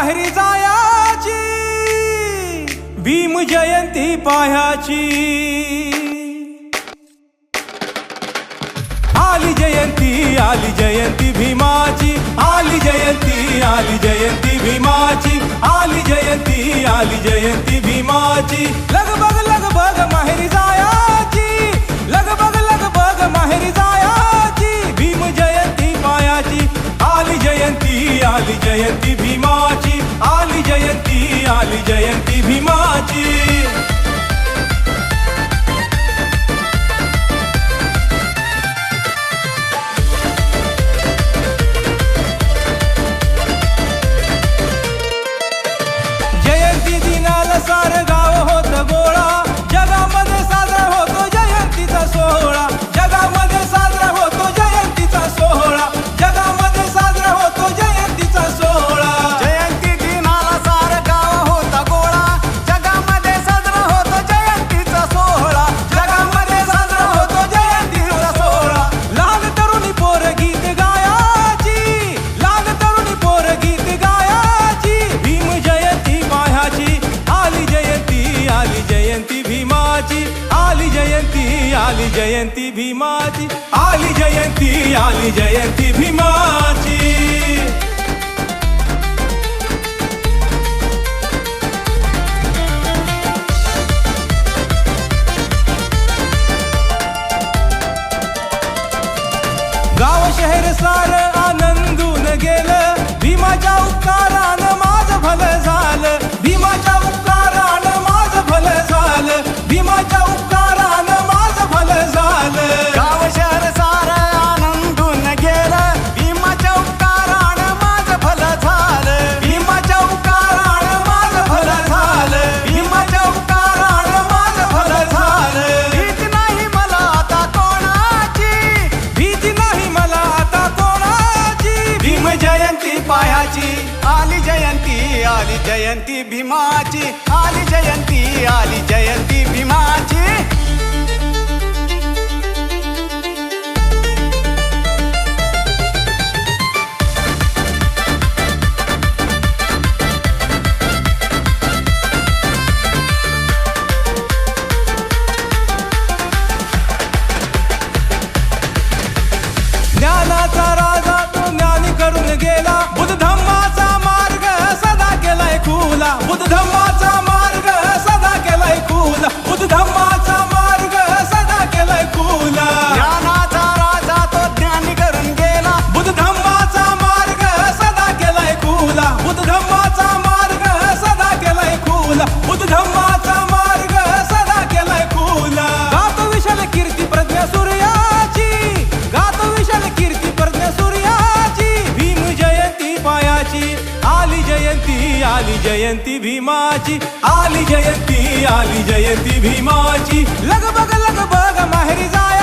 माहेरी जायाची, भीम जयंती पाह्याची। आली जयंती भीमाची, आली जयंती भीमाची, आली जयंती भीमाची। लगबग माहेरी जायाची, लगबग माहेरी जायाची, भीम जयंती पायाची। आली जयंती भीमाची, आली जयंती भीमाची। सारं गाव होत गोळा, जगामध्ये साजरा होतो जयंतीचा सोहळा, जगामध्ये साजरा होतो जयंतीचा सोहळा, जगामध्ये साजरा होतो जयंतीचा सोहळा। जयंती दिनाला सारं गाव होता गोळा, जगामध्ये साजरा होतो जयंतीचा सोहळा, जगामध्ये साजरा होतो जयंतीचा सोहळा। लहान तरुणी पोर गीत गायाची, लहान तरुणी पोर गीत गायाची, भीम जयंती पाह्याची। आली जयंती भीमाची, आली जयंती भीमाची, आली जयंती भीमाची। गाव शहर सारं आनंदून गेलं, भीमाच्या उपकारानं माझं भलं झालं, भीमाच्या उपकारानं माझं भलं झालं, भीमाच्या उपकारानं माझं भलं झालं। गाव शहर सारं आनंदून गेलं, भीमाच्या उपकारानं माझं भलं झालं, भीमाच्या उपकारानं माझं भलं झालं, भीमाच्या उपकारानं माझं भलं झालं। भीती नाही मला आता कोणाची, भीती नाही मला आता कोणाची, भीम जयंती पाह्याची। आली जयंती भीमाची, आली जयंती भीमाची। ज्ञानाचा राजा तो ज्ञानी करून गेला, बुद्ध धम्माचा मार्ग सदा केलाय खुला, बुद्ध धम्माचा मार्ग सदा केलाय खुला, बुद्ध धम्माचा मार्ग सदा केलाय खुला। ज्ञानाचा राजा तो ज्ञानी करून गेला, बुद्ध धम्माचा मार्ग सदा केलाय खुला, बुद्ध धम्माचा मार्ग सदा केलाय खुला, बुद्ध धम्माचा मार्ग सदा केलाय खुला। गातो विशाल कीर्ती प्रज्ञा सूर्याची, गातो विशाल कीर्ती प्रज्ञा सूर्याची, भीम जयंती पायाची। आली जयंती भीमाची, आली जयंती भीमाची। लगबग माहेरी जाय